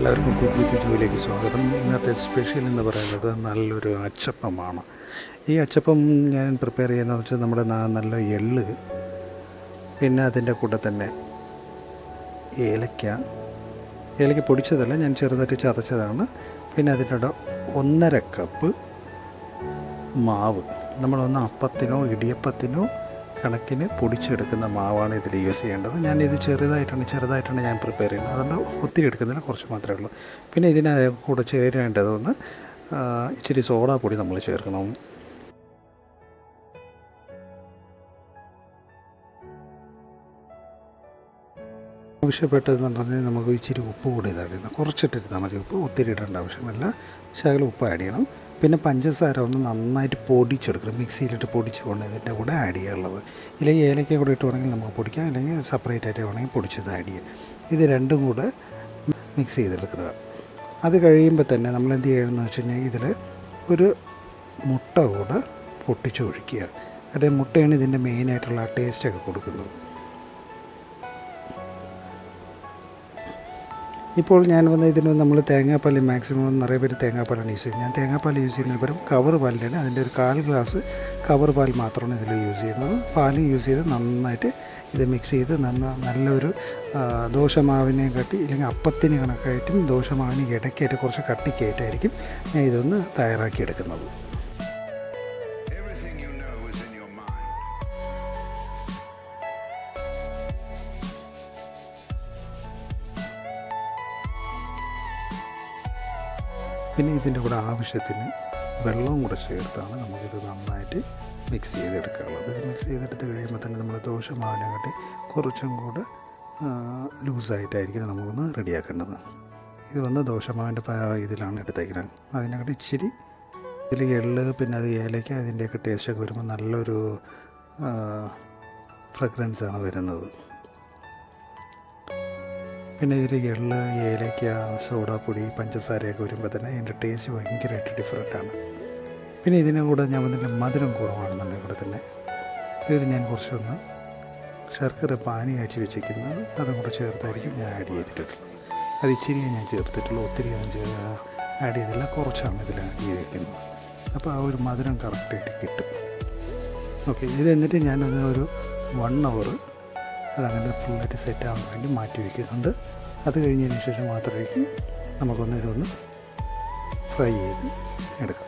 എല്ലാവർക്കും cook with ജോലിക്ക് സ്വാഗതം. ഇന്നത്തെ സ്പെഷ്യൽ എന്ന് പറയുന്നത് നല്ലൊരു അച്ചപ്പമാണ്. ഈ അച്ചപ്പം ഞാൻ പ്രിപ്പയർ ചെയ്യുന്നതെന്ന് വെച്ചാൽ നമ്മുടെ നല്ല എള്ള്, പിന്നെ അതിൻ്റെ കൂടെ തന്നെ ഏലക്ക പൊടിച്ചതല്ല, ഞാൻ ചെറുതായിട്ട് ചതച്ചതാണ്. പിന്നെ അതിൻ്റെ കൂടെ 1.5 കപ്പ് മാവ്, നമ്മളൊന്ന് അപ്പത്തിനോ ഇടിയപ്പത്തിനോ കണക്കിന് പൊടിച്ചെടുക്കുന്ന മാവാണ് ഇതിൽ യൂസ് ചെയ്യേണ്ടത്. ഞാനിത് ചെറുതായിട്ടാണ് ഞാൻ പ്രിപ്പയർ ചെയ്യുന്നത്. അതുകൊണ്ട് ഒത്തിരി എടുക്കുന്നില്ല, കുറച്ച് മാത്രമേ ഉള്ളൂ. പിന്നെ ഇതിന് കൂടെ ചേരേണ്ടതൊന്ന് ഇച്ചിരി സോഡാപ്പൊടി നമ്മൾ ചേർക്കണം. ആവശ്യപ്പെട്ടതെന്ന് പറഞ്ഞാൽ നമുക്ക് ഇച്ചിരി ഉപ്പ് കൂടി ഇതായിരുന്നു, കുറച്ചിട്ടിരുന്നാൽ മതി. ഉപ്പ് ഒത്തിരി ഇടേണ്ട ആവശ്യമില്ല, ശകലം ഉപ്പ് ആഡ് ചെയ്യണം. പിന്നെ പഞ്ചസാര ഒന്ന് നന്നായിട്ട് പൊടിച്ചെടുക്കണം, മിക്സിയിലിട്ട് പൊടിച്ചുകൊണ്ട് ഇതിൻ്റെ കൂടെ ആഡ് ചെയ്യാനുള്ളത്. ഇല്ലെങ്കിൽ ഏലക്ക കൂടെ ഇട്ട് വേണമെങ്കിൽ നമുക്ക് പൊടിക്കാം, അല്ലെങ്കിൽ സെപ്പറേറ്റ് ആയിട്ട് വേണമെങ്കിൽ പൊടിച്ചത് ആഡ് ചെയ്യാം. ഇത് രണ്ടും കൂടെ മിക്സ് ചെയ്തെടുക്കുക. അത് കഴിയുമ്പോൾ തന്നെ നമ്മൾ എന്ത് ചെയ്യണമെന്ന് വെച്ച് കഴിഞ്ഞാൽ ഇതിൽ ഒരു മുട്ട കൂടെ പൊട്ടിച്ചൊഴിക്കുക. അതേ മുട്ടയാണ് ഇതിൻ്റെ മെയിനായിട്ടുള്ള ടേസ്റ്റൊക്കെ കൊടുക്കുന്നത്. ഇപ്പോൾ ഞാൻ ഇതിന് നമ്മൾ തേങ്ങാപ്പാൽ മാക്സിമം നിറയെ പേര് തേങ്ങാപ്പാലാണ് യൂസ് ചെയ്യുന്നത്. ഞാൻ തേങ്ങാപ്പാൽ യൂസ് ചെയ്യുന്നതിന് പകരം കവർ പാലിലാണ്, അതിൻ്റെ ഒരു 1/4 ഗ്ലാസ് കവർ പാൽ മാത്രമാണ് ഇതിൽ യൂസ് ചെയ്യുന്നത്. പാലും യൂസ് ചെയ്ത് നന്നായിട്ട് ഇത് മിക്സ് ചെയ്ത് നല്ലൊരു ദോശമാവിനെ കട്ടി, ഇല്ലെങ്കിൽ അപ്പത്തിന് കണക്കായിട്ടും ദോശമാവിന് ഇടയ്ക്കായിട്ട് കുറച്ച് കട്ടിക്കായിട്ടായിരിക്കും ഞാൻ ഇതൊന്ന് തയ്യാറാക്കിയെടുക്കുന്നത്. പിന്നെ ഇതിൻ്റെ കൂടെ ആവശ്യത്തിന് വെള്ളവും കൂടെ ചേർത്താണ് നമുക്കിത് നന്നായിട്ട് മിക്സ് ചെയ്തെടുക്കാനുള്ളത്. മിക്സ് ചെയ്തെടുത്ത് കഴിയുമ്പോൾ തന്നെ നമ്മൾ ദോശമാവിനെക്കാട്ടി കുറച്ചും കൂടെ ലൂസായിട്ടായിരിക്കും നമുക്കൊന്ന് റെഡിയാക്കേണ്ടത്. ഇത് ദോശമാവിൻ്റെ ഇതിലാണ് എടുത്തേക്കുന്നത്. അതിനെക്കാട്ടി ഇച്ചിരി ഇതിൽ എള്ള്, പിന്നെ അത് ഏലയ്ക്ക, അതിൻ്റെയൊക്കെ ടേസ്റ്റൊക്കെ വരുമ്പോൾ നല്ലൊരു ഫ്രഗ്രൻസാണ് വരുന്നത്. പിന്നെ ഇതിൽ എള്ള്, ഏലയ്ക്ക, സോഡാപ്പൊടി, പഞ്ചസാരയൊക്കെ വരുമ്പോൾ തന്നെ അതിൻ്റെ ടേസ്റ്റ് ഭയങ്കരമായിട്ട് ഡിഫറെൻറ്റാണ്. പിന്നെ ഇതിൻ്റെ കൂടെ ഞാൻ മധുരം കുറവാണെന്നുണ്ടെങ്കിൽ കൂടെ തന്നെ ഇതിൽ ഞാൻ കുറച്ചൊന്ന് ശർക്കര പാനി കാച്ചി വെച്ചിരിക്കുന്നത് അതും കൂടെ ചേർത്തായിരിക്കും ഞാൻ ആഡ് ചെയ്തിട്ടുള്ളത്. അത് ഇച്ചിരിയേ ഞാൻ ചേർത്തിട്ടുള്ളൂ, ഒത്തിരി ആഡ് ചെയ്തില്ല, കുറച്ചാണ് ഇതിൽ ആഡ് ചെയ്തിരിക്കുന്നത്. അപ്പോൾ ആ ഒരു മധുരം കറക്റ്റായിട്ട് കിട്ടും. ഓക്കെ, ഇത് എന്നിട്ട് ഞാനത് ഒരു 1 hour അതങ്ങനെ ഫുള്ളായിട്ട് സെറ്റ് ആവാൻ വേണ്ടി മാറ്റി വയ്ക്കുന്നുണ്ട്. അത് കഴിഞ്ഞതിന് ശേഷം മാത്രമേക്കും ഇതൊന്ന് ഫ്രൈ ചെയ്ത് എടുക്കാം.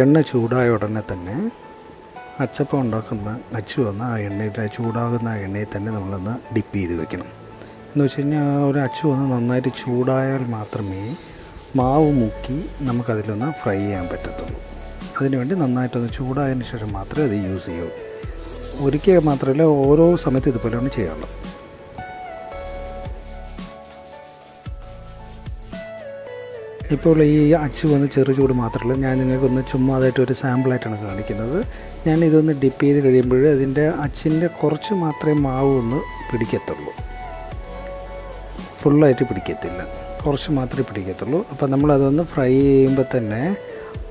എണ്ണ ചൂടായ ഉടനെ തന്നെ അച്ചപ്പം ഉണ്ടാക്കുന്ന അച്ചു വന്ന് ആ എണ്ണയിൽ, ചൂടാകുന്ന എണ്ണയിൽ തന്നെ നമ്മളൊന്ന് ഡിപ്പ് ചെയ്ത് വെക്കണം. എന്ന് വെച്ച് കഴിഞ്ഞാൽ ആ ഒരു അച്ചു വന്ന് നന്നായിട്ട് ചൂടായാൽ മാത്രമേ മാവ് മുക്കി നമുക്കതിലൊന്ന് ഫ്രൈ ചെയ്യാൻ പറ്റത്തുള്ളൂ. അതിനുവേണ്ടി നന്നായിട്ടൊന്ന് ചൂടായതിന് ശേഷം മാത്രമേ അത് യൂസ് ചെയ്യൂ. ഒരിക്കൽ മാത്രമല്ല, ഓരോ സമയത്ത് ഇതുപോലെയാണ് ചെയ്യാറുള്ളത്. ഇപ്പോൾ ഈ അച്ച് വന്ന് ചെറു ചൂട് മാത്രമല്ല, ഞാൻ നിങ്ങൾക്കൊന്ന് ചുമ്മാതായിട്ടൊരു സാമ്പിളായിട്ടാണ് കാണിക്കുന്നത്. ഞാൻ ഇതൊന്ന് ഡിപ്പ് ചെയ്ത് കഴിയുമ്പോൾ അതിൻ്റെ അച്ചിൻ്റെ കുറച്ച് മാത്രമേ മാവ് ഒന്ന് പിടിക്കത്തുള്ളൂ, ഫുള്ളായിട്ട് പിടിക്കത്തില്ല, കുറച്ച് മാത്രമേ പിടിക്കത്തുള്ളൂ. അപ്പോൾ നമ്മളതൊന്ന് ഫ്രൈ ചെയ്യുമ്പോൾ തന്നെ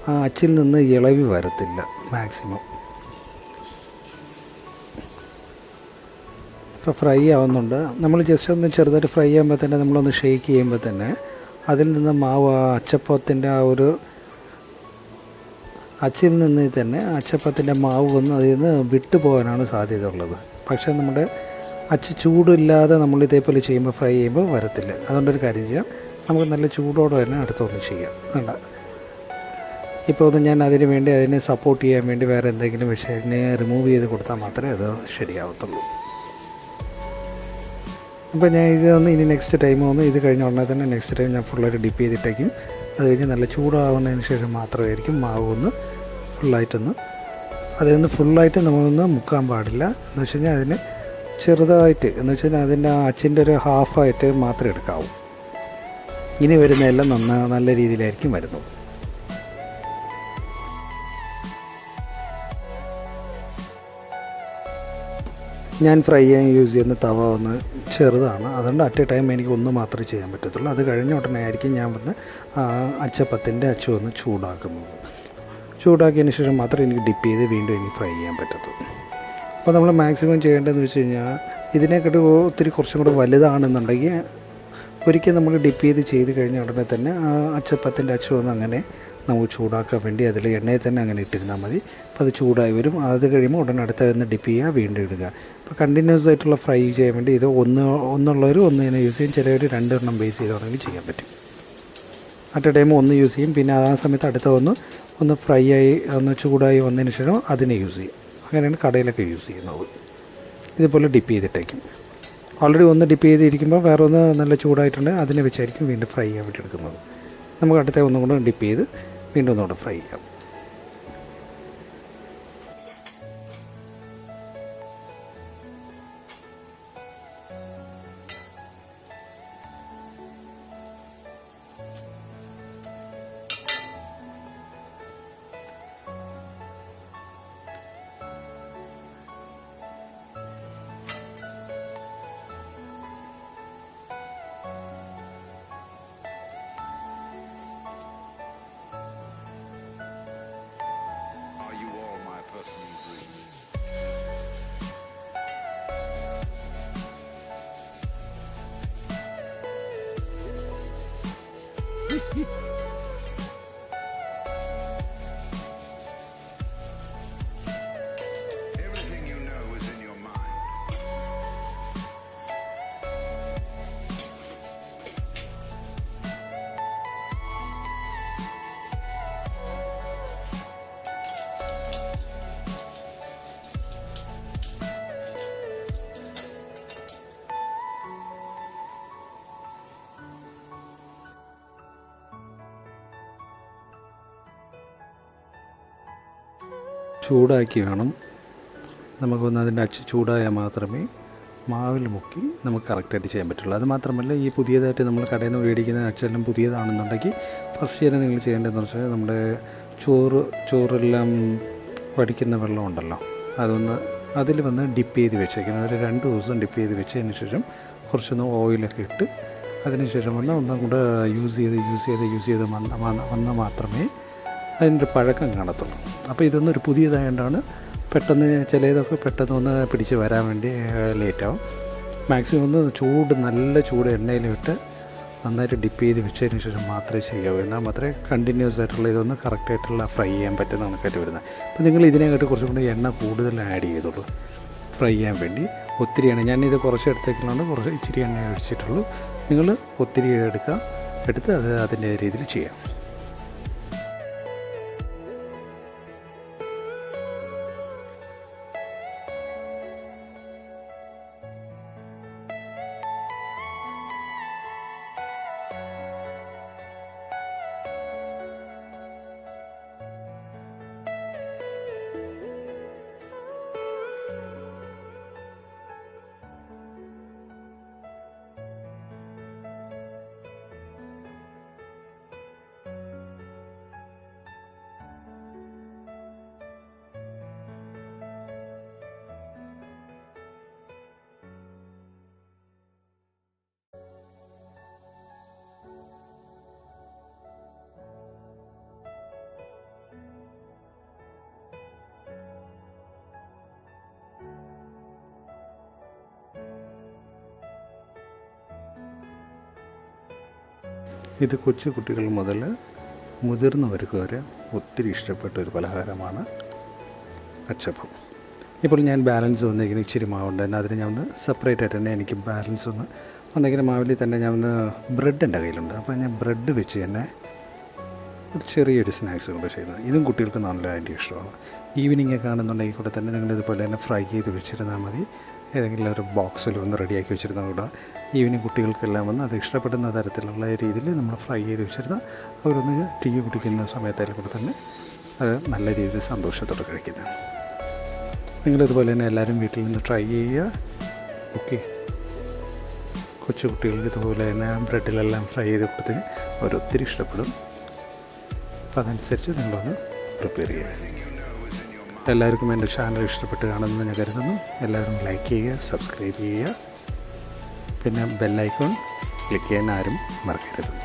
ആ അച്ചിൽ നിന്ന് ഇളവി വരത്തില്ല മാക്സിമം. ഇപ്പോൾ ഫ്രൈ ആവുന്നുണ്ട്. നമ്മൾ ജസ്റ്റ് ഒന്ന് ചെറുതായിട്ട് ഫ്രൈ ചെയ്യുമ്പോൾ തന്നെ നമ്മളൊന്ന് ഷേക്ക് ചെയ്യുമ്പോൾ തന്നെ അതിൽ നിന്ന് മാവ് അച്ചപ്പത്തിൻ്റെ ആ ഒരു അച്ചിൽ നിന്ന് തന്നെ അച്ചപ്പത്തിൻ്റെ മാവ് വന്ന് അതിൽ നിന്ന് വിട്ടു പോകാനാണ് സാധ്യത ഉള്ളത്. പക്ഷേ നമ്മുടെ അച്ച് ചൂടില്ലാതെ നമ്മൾ ഇതേപോലെ ചെയ്യുമ്പോൾ ഫ്രൈ ചെയ്യുമ്പോൾ വരത്തില്ല. അതുകൊണ്ടൊരു കാര്യം ചെയ്യാം, നമുക്ക് നല്ല ചൂടോടെ തന്നെ അടുത്തൊന്ന് ചെയ്യാം. വേണ്ട, ഇപ്പോൾ ഒന്ന് ഞാൻ അതിന് വേണ്ടി അതിനെ സപ്പോർട്ട് ചെയ്യാൻ വേണ്ടി വേറെ എന്തെങ്കിലും വിഷയത്തിനെ റിമൂവ് ചെയ്ത് കൊടുത്താൽ മാത്രമേ അത് ശരിയാവത്തുള്ളൂ. അപ്പോൾ ഞാൻ ഇതൊന്ന് ഇനി നെക്സ്റ്റ് ടൈം ഒന്ന് ഇത് കഴിഞ്ഞ ഉടനെ തന്നെ നെക്സ്റ്റ് ടൈം ഞാൻ ഫുള്ളായിട്ട് ഡിപ്പ് ചെയ്തിട്ടേക്കും. അത് കഴിഞ്ഞ് നല്ല ചൂടാവുന്നതിന് ശേഷം മാത്രമായിരിക്കും മാവ് ഒന്ന് ഫുള്ളായിട്ടൊന്ന് അതിനൊന്ന് ഫുള്ളായിട്ട് നമ്മളൊന്ന് മുക്കാൻ പാടില്ല. എന്ന് വെച്ച് കഴിഞ്ഞാൽ അതിന് ചെറുതായിട്ട്, എന്ന് വെച്ച് കഴിഞ്ഞാൽ അതിൻ്റെ ആ അച്ചിൻ്റെ ഒരു ഹാഫായിട്ട് മാത്രമേ എടുക്കാവൂ. ഇനി വരുന്നതെല്ലാം നല്ല രീതിയിലായിരിക്കും വരുന്നത്. ഞാൻ ഫ്രൈ ചെയ്യാൻ യൂസ് ചെയ്യുന്ന തവ ഒന്ന് ചെറുതാണ്, അതുകൊണ്ട് അറ്റ് എ ടൈം എനിക്ക് ഒന്ന് മാത്രമേ ചെയ്യാൻ പറ്റത്തുള്ളൂ. അത് കഴിഞ്ഞ ഉടനെ ആയിരിക്കും ഞാൻ വന്ന് അച്ചപ്പത്തിൻ്റെ അച്ചു ഒന്ന് ചൂടാക്കുന്നത്. ചൂടാക്കിയതിന് ശേഷം മാത്രമേ എനിക്ക് ഡിപ്പ് ചെയ്ത് വീണ്ടും എനിക്ക് ഫ്രൈ ചെയ്യാൻ പറ്റത്തുള്ളൂ. അപ്പോൾ നമ്മൾ മാക്സിമം ചെയ്യേണ്ടതെന്ന് വെച്ച് കഴിഞ്ഞാൽ ഇതിനെക്കാട്ട് ഒത്തിരി കുറച്ചും കൂടെ വലുതാണെന്നുണ്ടെങ്കിൽ ഒരിക്കൽ നമ്മൾ ഡിപ്പ് ചെയ്ത് കഴിഞ്ഞ ഉടനെ തന്നെ ആ അച്ചപ്പത്തിൻ്റെ അച്ചു ഒന്ന് അങ്ങനെ നമുക്ക് ചൂടാക്കാൻ വേണ്ടി അതിൽ എണ്ണയിൽ തന്നെ അങ്ങനെ ഇട്ടിരുന്നാൽ മതി. അപ്പോൾ അത് ചൂടായി വരും. അത് കഴിയുമ്പോൾ ഉടനെ അടുത്തതൊന്ന് ഡിപ്പ് ചെയ്യുക, വീണ്ടും ഇടുക. ഇപ്പോൾ കണ്ടിന്യൂസ് ആയിട്ടുള്ള ഫ്രൈ ചെയ്യാൻ വേണ്ടി ഇത് ഒന്നുള്ളവർ ഒന്ന് തന്നെ യൂസ് ചെയ്യും, ചിലവർ രണ്ടെണ്ണം ബേസ് ചെയ്താണെങ്കിൽ ചെയ്യാൻ പറ്റും. അറ്റ് എ ടൈം ഒന്ന് യൂസ് ചെയ്യും, പിന്നെ ആ സമയത്ത് അടുത്ത ഒന്ന് ഫ്രൈ ആയി ഒന്ന് ചൂടായി വന്നതിന് ശേഷം അതിനെ യൂസ് ചെയ്യും. അങ്ങനെയാണ് കടയിലൊക്കെ യൂസ് ചെയ്യുന്നത്. ഇതുപോലെ ഡിപ്പ് ചെയ്തിട്ടേക്കും. ഓൾറെഡി ഒന്ന് ഡിപ്പ് ചെയ്തിരിക്കുമ്പോൾ വേറെ ഒന്ന് നല്ല ചൂടായിട്ടുണ്ടെങ്കിൽ അതിനെ വെച്ചായിരിക്കും വീണ്ടും ഫ്രൈ ചെയ്യാൻ വേണ്ടി എടുക്കുന്നത്. നമുക്ക് അടുത്ത ഒന്നും കൂടെ ഡിപ്പ് ചെയ്ത് വീണ്ടും ഒന്നുകൂടെ ഫ്രൈ ചെയ്യാം. Everything you know is in your mind. ചൂടാക്കി വേണം നമുക്കൊന്ന് അതിൻ്റെ അച്ച് ചൂടായാൽ മാത്രമേ മാവിൽ മുക്കി നമുക്ക് കറക്റ്റായിട്ട് ചെയ്യാൻ പറ്റുള്ളൂ. അത് മാത്രമല്ല, ഈ പുതിയതായിട്ട് നമ്മൾ കടയിൽ നിന്ന് മേടിക്കുന്ന അച്ചെല്ലാം പുതിയതാണെന്നുണ്ടെങ്കിൽ ഫസ്റ്റ് തന്നെ നിങ്ങൾ ചെയ്യേണ്ടതെന്ന് വെച്ചാൽ നമ്മുടെ ചോറെല്ലാം വടിക്കുന്ന വെള്ളം ഉണ്ടല്ലോ, അതൊന്ന് അതിൽ വന്ന് ഡിപ്പ് ചെയ്ത് വെച്ചേക്കണം. ഒരു 2 ദിവസം ഡിപ്പ് ചെയ്ത് വെച്ചതിന് ശേഷം കുറച്ചൊന്ന് ഓയിലൊക്കെ ഇട്ട് അതിന് ശേഷം വന്ന് ഒന്നും കൂടെ യൂസ് ചെയ്ത് വന്നാൽ മാത്രമേ അതിൻ്റെ പഴക്കം കാണത്തുള്ളൂ. അപ്പോൾ ഇതൊന്നൊരു പുതിയതായതുകൊണ്ടാണ് പെട്ടെന്ന് ചിലതൊക്കെ പെട്ടെന്ന് ഒന്ന് പിടിച്ച് വരാൻ വേണ്ടി ലേറ്റാവും. മാക്സിമം ഒന്ന് നല്ല ചൂട് എണ്ണയിലിട്ട് നന്നായിട്ട് ഡിപ്പ് ചെയ്ത് വെച്ചതിന് ശേഷം മാത്രമേ ചെയ്യാവൂ. എന്നാൽ മാത്രമേ കണ്ടിന്യൂസ് ആയിട്ടുള്ള ഇതൊന്ന് കറക്റ്റായിട്ടുള്ള ഫ്രൈ ചെയ്യാൻ പറ്റുന്ന കണക്കായിട്ട് വരുന്നത്. അപ്പോൾ നിങ്ങൾ ഇതിനെക്കാട്ട് കുറച്ചും കൂടി എണ്ണ കൂടുതൽ ആഡ് ചെയ്തോളൂ ഫ്രൈ ചെയ്യാൻ വേണ്ടി. ഒത്തിരി എണ്ണ ഞാനിത് കുറച്ച് എടുത്തേക്കുള്ളതുകൊണ്ട് കുറച്ച് ഇച്ചിരി എണ്ണ ഒഴിച്ചിട്ടുള്ളൂ. നിങ്ങൾ ഒത്തിരി എടുത്ത് അത് അതിൻ്റെ രീതിയിൽ ചെയ്യാം. ഇത് കൊച്ചു കുട്ടികൾ മുതൽ മുതിർന്നവർക്ക് വരെ ഒത്തിരി ഇഷ്ടപ്പെട്ട ഒരു പലഹാരമാണ് അച്ചപ്പം. ഇപ്പോൾ ഞാൻ ബാലൻസ് വന്നിരിക്കുന്ന ഇച്ചിരി മാവുണ്ട്, എന്നാൽ അതിന് ഞാൻ ഒന്ന് സെപ്പറേറ്റ് ആയിട്ട് തന്നെ എനിക്ക് ബാലൻസ് വന്നിരിക്കുന്ന മാവിൽ തന്നെ ഞാൻ ബ്രെഡ് എൻ്റെ കയ്യിലുണ്ട്. അപ്പോൾ ഞാൻ ബ്രെഡ് വെച്ച് തന്നെ ഒരു ചെറിയൊരു സ്നാക്സ് കൊണ്ട് ചെയ്യുന്നത്. ഇതും കുട്ടികൾക്ക് നല്ലതായിട്ട് ഇഷ്ടമാണ്. ഈവനിങ് ഒക്കെ ആണെന്നുണ്ടെങ്കിൽ കൂടെ തന്നെ നിങ്ങൾ ഇതുപോലെ തന്നെ ഫ്രൈ ചെയ്ത് വെച്ചിരുന്നാൽ മതി. ഏതെങ്കിലും ഒരു ബോക്സിൽ ഒന്ന് റെഡിയാക്കി വെച്ചിരുന്നാൽ കൂടെ ഈവനിങ് കുട്ടികൾക്കെല്ലാം അത് ഇഷ്ടപ്പെടുന്ന തരത്തിലുള്ള രീതിയിൽ നമ്മൾ ഫ്രൈ ചെയ്ത് വെച്ചിരുന്നാൽ അവരൊന്ന് ടീ കുടിക്കുന്ന സമയത്തായാലും കൂടെ തന്നെ അത് നല്ല രീതിയിൽ സന്തോഷത്തോടെ കഴിക്കുന്നത്. നിങ്ങളിതുപോലെ തന്നെ എല്ലാവരും വീട്ടിൽ നിന്ന് ട്രൈ ചെയ്യുക. ഓക്കെ, കൊച്ചു കുട്ടികൾക്ക് ഇതുപോലെ തന്നെ ബ്രെഡിലെല്ലാം ഫ്രൈ ചെയ്ത് കൊടുത്തിന് അവരൊത്തിരി ഇഷ്ടപ്പെടും. അപ്പോൾ അതനുസരിച്ച് നിങ്ങളൊന്ന് പ്രിപ്പയർ ചെയ്യുക. എല്ലാവർക്കും എൻ്റെ ചാനൽ ഇഷ്ടപ്പെട്ട് കാണുമെന്ന് ഞാൻ കരുതുന്നു. എല്ലാവരും ലൈക്ക് ചെയ്യുക, സബ്സ്ക്രൈബ് ചെയ്യുക, പിന്നെ ബെല്ലൈക്കോൺ ക്ലിക്ക് ചെയ്യാൻ ആരും മറക്കരുത്.